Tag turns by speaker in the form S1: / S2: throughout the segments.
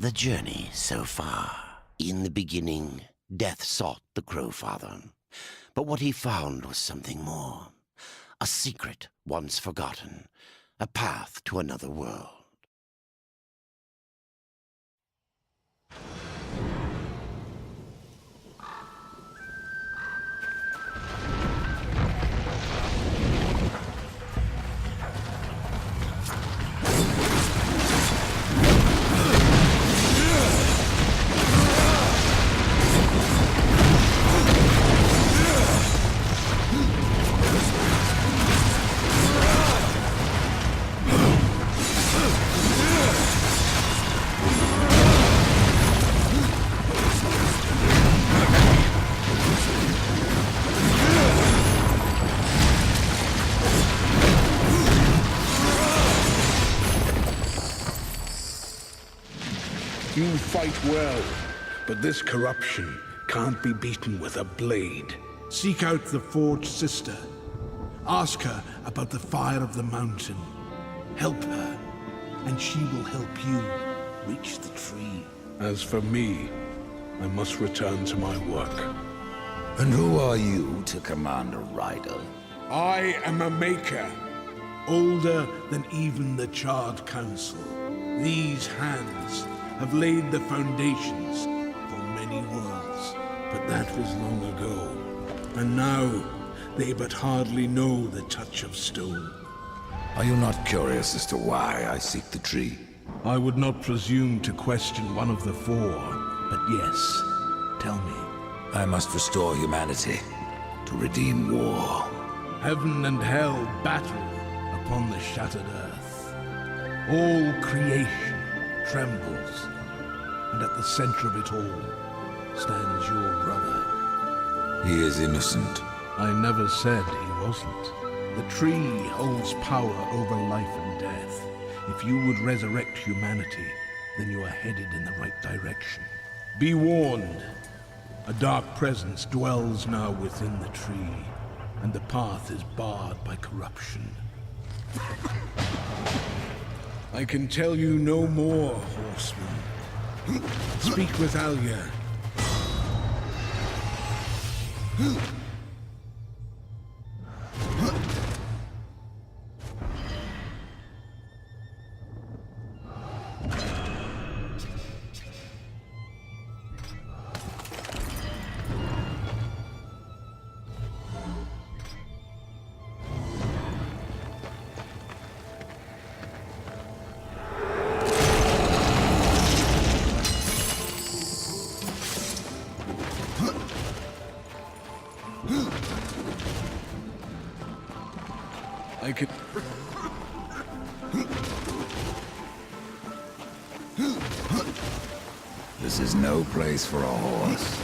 S1: The journey so far. In the beginning, death sought the Crowfather. But what he found was something more. A secret once forgotten. A path to another world.
S2: You fight well, but this corruption can't be beaten with a blade. Seek out the Forged Sister. Ask her about the fire of the mountain. Help her, and she will help you reach the tree. As for me, I must return to my work.
S3: And who are you to command a rider?
S2: I am a maker, older than even the Charred Council. These hands have laid the foundations for many worlds, but that was long ago. And now, they but hardly know the touch of stone.
S3: Are you not curious as to why I seek the tree?
S2: I would not presume to question one of the four, but yes, tell me.
S3: I must restore humanity, to redeem war.
S2: Heaven and hell battle upon the shattered earth. All creation trembles, and at the center of it all stands your brother.
S3: He is innocent.
S2: I never said he wasn't. The tree holds power over life and death. If you would resurrect humanity, then you are headed in the right direction. Be warned. A dark presence dwells now within the tree, and the path is barred by corruption. I can tell you no more, horseman. Speak with Alia. I could...
S3: This is no place for a horse.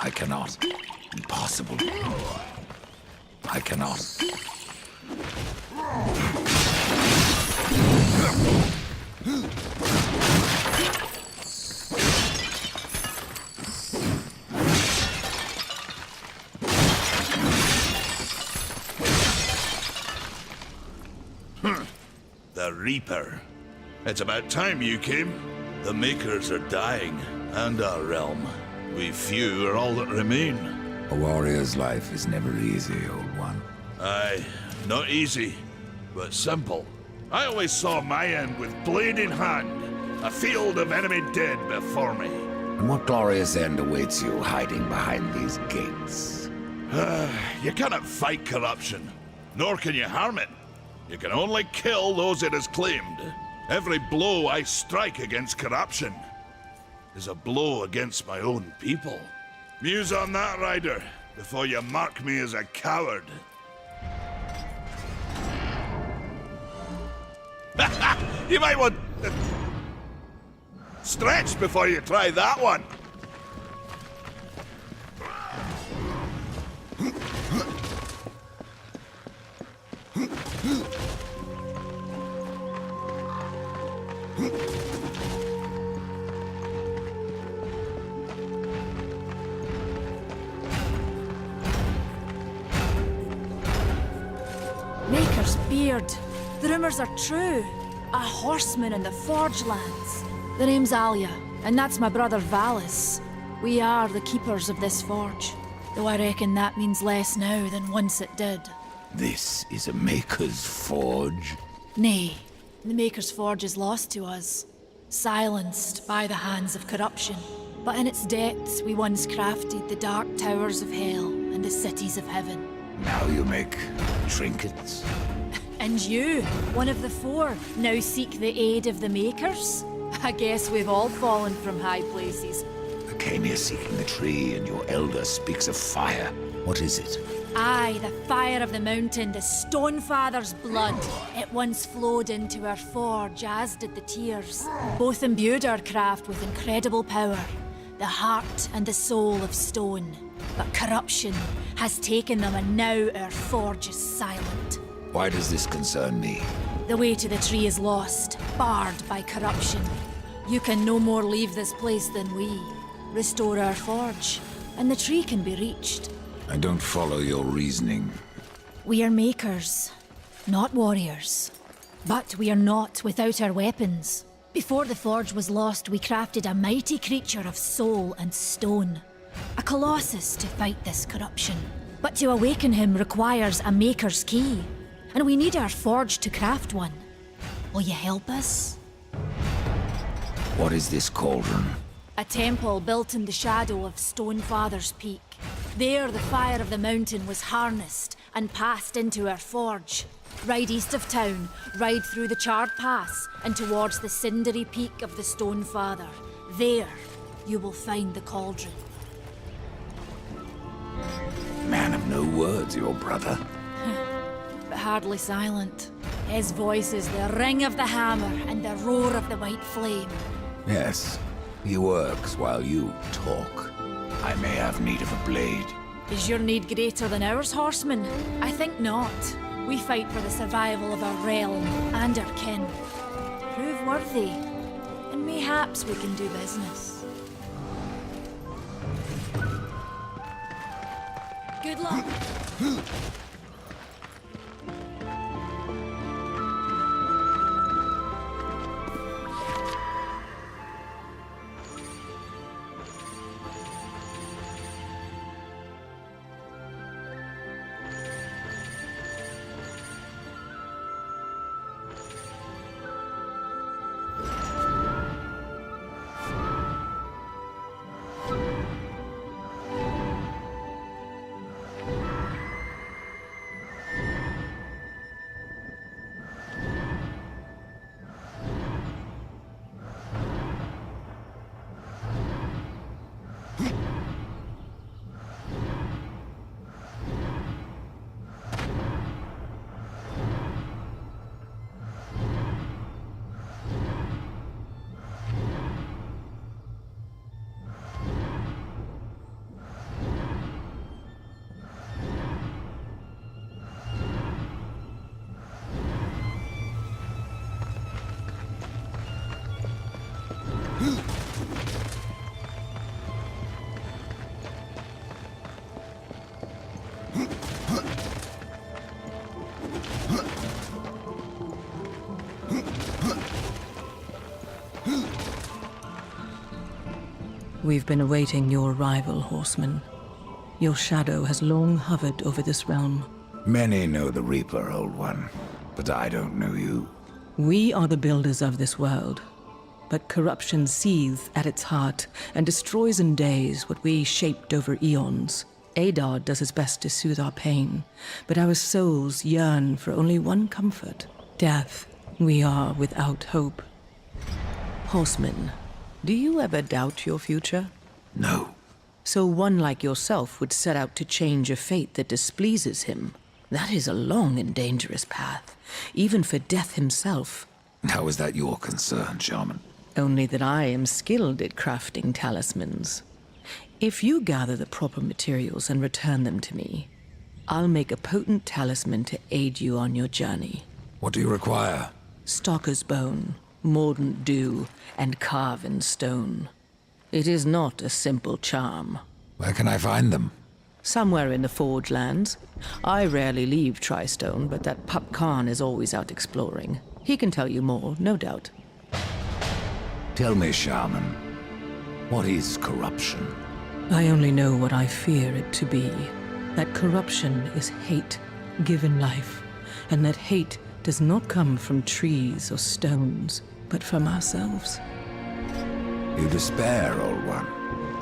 S3: I cannot. Impossible. I cannot.
S4: The Reaper. It's about time you came. The Makers are dying, and our realm. We few are all that remain.
S3: A warrior's life is never easy, old one.
S4: Aye, not easy, but simple. I always saw my end with blade in hand, a field of enemy dead before me.
S3: And what glorious end awaits you hiding behind these gates?
S4: You cannot fight corruption, nor can you harm it. You can only kill those it has claimed. Every blow I strike against corruption is a blow against my own people. Muse on that, Rider, before you mark me as a coward. You might want to stretch before you try that one.
S5: Maker's beard. The rumors are true. A horseman in the Forge lands. The name's Alia, and that's my brother Valis. We are the keepers of this forge. Though I reckon that means less now than once it did.
S3: This is a Maker's Forge.
S5: Nay, the Maker's Forge is lost to us. Silenced by the hands of corruption. But in its depths we once crafted the dark towers of hell and the cities of heaven.
S3: Now you make trinkets.
S5: And you, one of the four, now seek the aid of the Makers? I guess we've all fallen from high places.
S3: I came here seeking the tree, and your elder speaks of fire. What is it?
S5: Aye, the fire of the mountain, the Stonefather's blood. It once flowed into our forge, as did the tears. Both imbued our craft with incredible power, the heart and the soul of stone. But corruption has taken them, and now our forge is silent.
S3: Why does this concern me?
S5: The way to the tree is lost, barred by corruption. You can no more leave this place than we. Restore our forge, and the tree can be reached.
S3: I don't follow your reasoning.
S5: We are makers, not warriors. But we are not without our weapons. Before the forge was lost, we crafted a mighty creature of soul and stone. A colossus to fight this corruption. But to awaken him requires a maker's key. And we need our forge to craft one. Will you help us?
S3: What is this cauldron?
S5: A temple built in the shadow of Stonefather's Peak. There the fire of the mountain was harnessed and passed into our forge. Ride east of town, ride through the charred pass and towards the cindery peak of the Stonefather. There you will find the cauldron.
S3: Man of no words, your brother.
S5: But hardly silent. His voice is the ring of the hammer and the roar of the white flame.
S3: Yes, he works while you talk. I may have need of a blade.
S5: Is your need greater than ours, horseman? I think not. We fight for the survival of our realm and our kin. Prove worthy, and mayhaps we can do business. Good luck.
S6: We've been awaiting your arrival, horseman. Your shadow has long hovered over this realm.
S3: Many know the Reaper, Old One, but I don't know you.
S6: We are the builders of this world, but corruption seethes at its heart and destroys in days what we shaped over eons. Adar does his best to soothe our pain, but our souls yearn for only one comfort: death. We are without hope. Horseman, do you ever doubt your future?
S3: No.
S6: So one like yourself would set out to change a fate that displeases him. That is a long and dangerous path, even for death himself.
S3: How is that your concern, Shaman?
S6: Only that I am skilled at crafting talismans. If you gather the proper materials and return them to me, I'll make a potent talisman to aid you on your journey.
S3: What do you require?
S6: Stalker's bone, mordant dew, and carven stone. It is not a simple charm.
S3: Where can I find them?
S6: Somewhere in the Forge lands. I rarely leave Tristone, but that pup Khan is always out exploring. He can tell you more, no doubt.
S3: Tell me, Shaman, what is corruption?
S6: I only know what I fear it to be. That corruption is hate given life, and that hate does not come from trees or stones, but from ourselves.
S3: You despair, old one,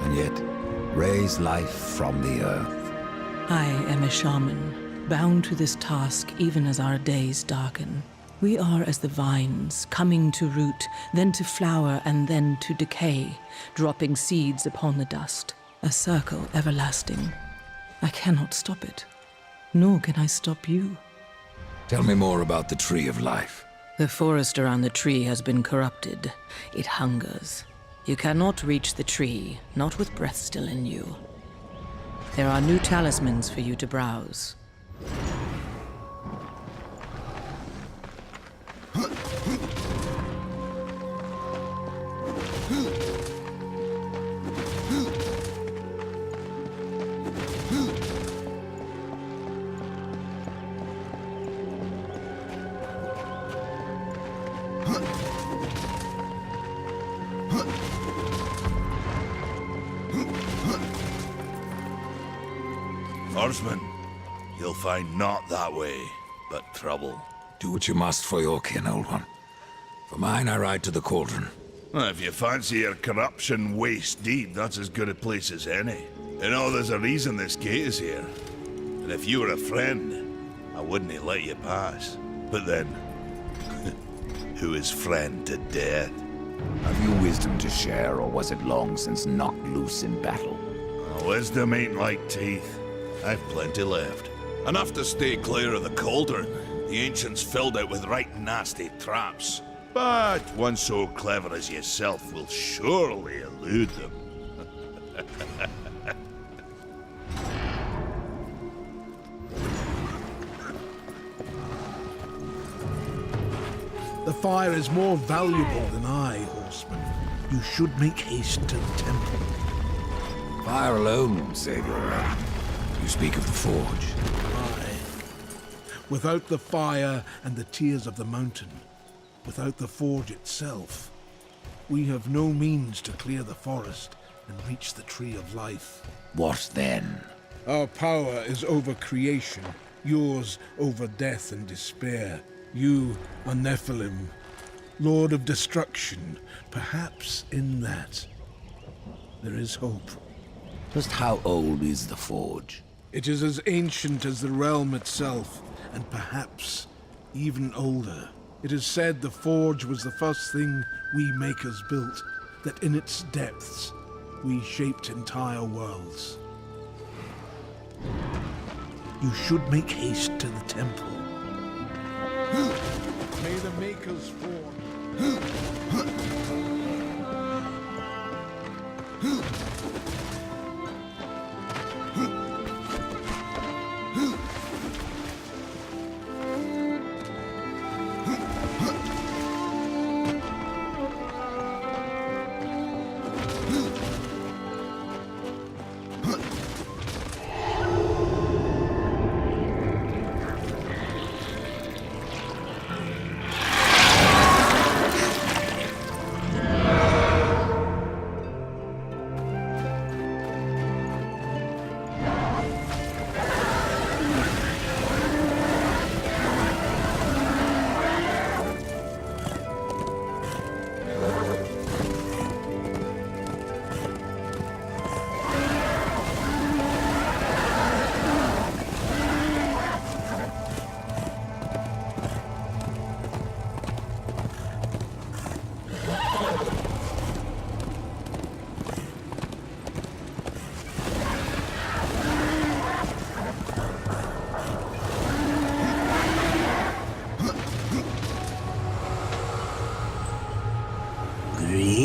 S3: and yet raise life from the earth.
S6: I am a shaman, bound to this task even as our days darken. We are as the vines, coming to root, then to flower, and then to decay, dropping seeds upon the dust. A circle everlasting. I cannot stop it, nor can I stop you.
S3: Tell me more about the Tree of Life.
S6: The forest around the tree has been corrupted. It hungers. You cannot reach the tree, not with breath still in you. There are new talismans for you to browse.
S4: Horseman, you'll find naught that way, but trouble.
S3: Do what you must for your kin, old one. For mine, I ride to the cauldron.
S4: Well, if you fancy your corruption waist deep, that's as good a place as any. You know, there's a reason this gate is here. And if you were a friend, I wouldn't let you pass. But then, who is friend to death?
S3: Have you wisdom to share, or was it long since knocked loose in battle?
S4: Wisdom ain't like teeth. I've plenty left. Enough to stay clear of the cauldron. The ancients filled it with right nasty traps. But one so clever as yourself will surely elude them.
S2: The fire is more valuable than I, horseman. You should make haste to the temple.
S3: Fire alone won't save your life. You speak of the forge.
S2: Aye. Without the fire and the tears of the mountain, without the forge itself, we have no means to clear the forest and reach the Tree of Life.
S3: What then?
S2: Our power is over creation, yours over death and despair. You are Nephilim, Lord of Destruction. Perhaps in that there is hope.
S3: Just how old is the forge?
S2: It is as ancient as the realm itself, and perhaps even older. It is said the forge was the first thing we makers built, that in its depths we shaped entire worlds. You should make haste to the temple. May the makers forge.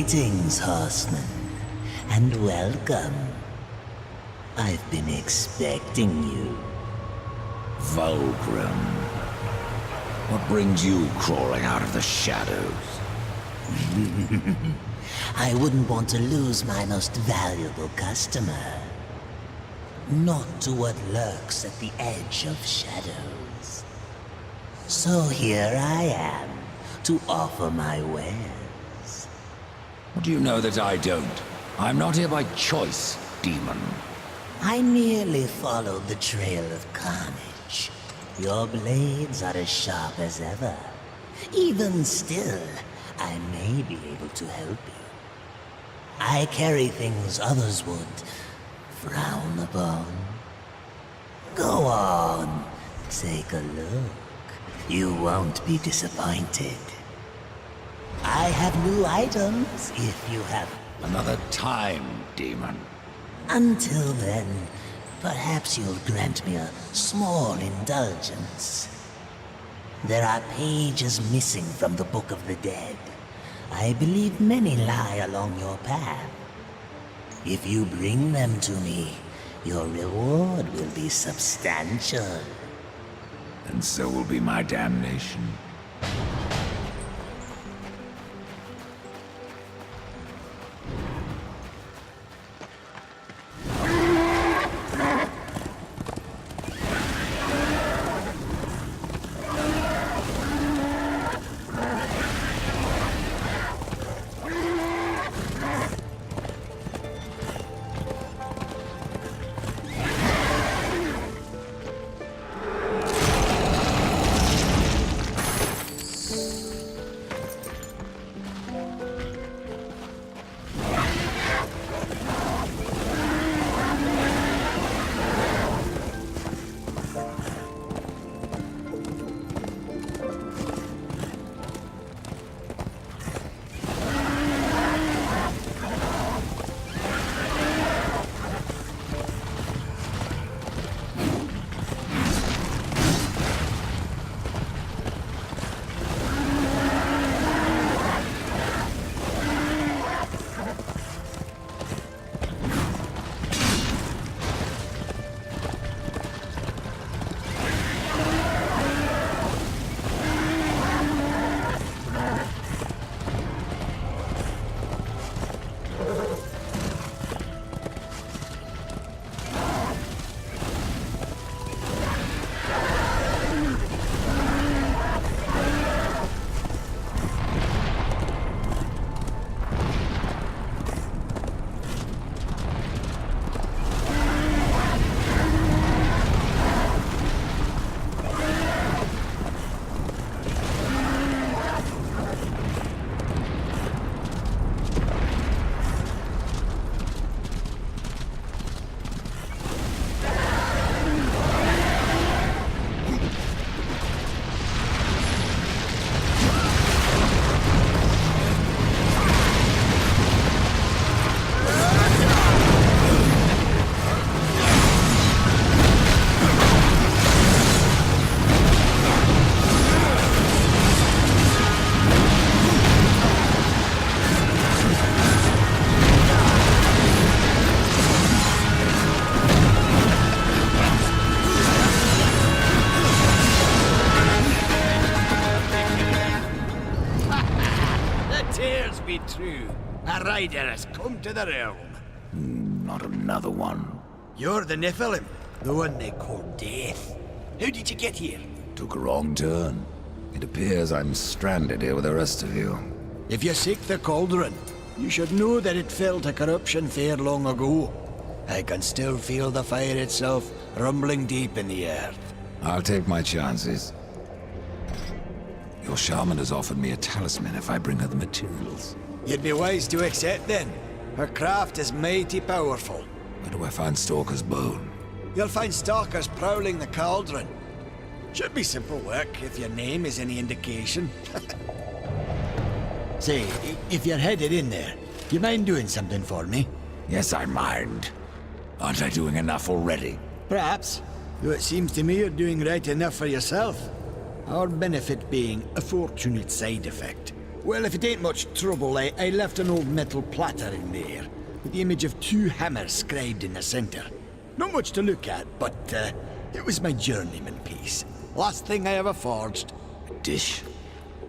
S7: Greetings, horseman, and welcome. I've been expecting you.
S3: Vulgrim. What brings you crawling out of the shadows?
S7: I wouldn't want to lose my most valuable customer. Not to what lurks at the edge of shadows. So here I am, to offer my wares.
S3: What do you know that I don't? I'm not here by choice, demon.
S7: I merely followed the trail of carnage. Your blades are as sharp as ever. Even still, I may be able to help you. I carry things others would frown upon. Go on, take a look. You won't be disappointed. I have new items if you have.
S3: Another time, demon.
S7: Until then, perhaps you'll grant me a small indulgence. There are pages missing from the Book of the Dead. I believe many lie along your path. If you bring them to me, your reward will be substantial.
S3: And so will be my damnation.
S8: True. A rider has come to the realm.
S3: Not another one.
S8: You're the Nephilim, the one they call Death. How did you get here?
S3: Took a wrong turn. It appears I'm stranded here with the rest of you.
S8: If you seek the cauldron, you should know that it fell to corruption fair long ago. I can still feel the fire itself rumbling deep in the earth.
S3: I'll take my chances. Your shaman has offered me a talisman if I bring her the materials.
S8: You'd be wise to accept then. Her craft is mighty powerful.
S3: Where do I find Stalker's bone?
S8: You'll find stalkers prowling the cauldron. Should be simple work if your name is any indication. Say, if you're headed in there, you mind doing something for me?
S3: Yes, I mind. Aren't I doing enough already?
S8: Perhaps. Though it seems to me you're doing right enough for yourself. Our benefit being a fortunate side effect. Well, if it ain't much trouble, I left an old metal platter in there, with the image of 2 hammers scribed in the center. Not much to look at, but it was my journeyman piece. Last thing I ever forged.
S3: A dish?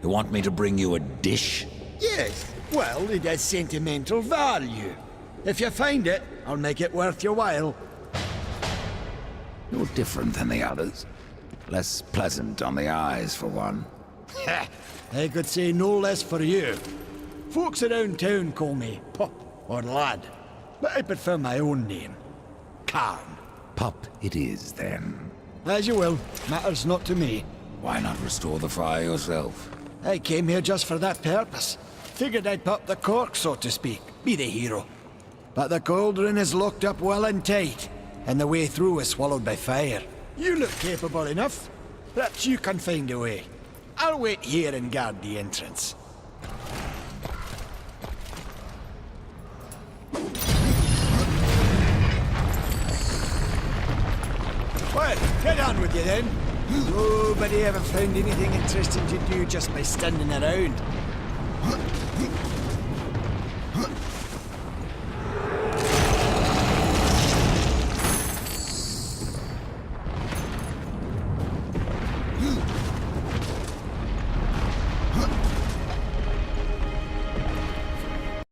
S3: You want me to bring you a dish?
S8: Yes, well, it has sentimental value. If you find it, I'll make it worth your while.
S3: You're different than the others. Less pleasant on the eyes, for one.
S8: I could say no less for you. Folks around town call me Pup or Lad, but I prefer my own name. Calm.
S3: Pup it is, then.
S8: As you will. Matters not to me.
S3: Why not restore the fire yourself?
S8: I came here just for that purpose. Figured I'd pop the cork, so to speak. Be the hero. But the cauldron is locked up well and tight, and the way through is swallowed by fire. You look capable enough. Perhaps you can find a way. I'll wait here and guard the entrance. Well, get on with you then. Nobody ever found anything interesting to do just by standing around.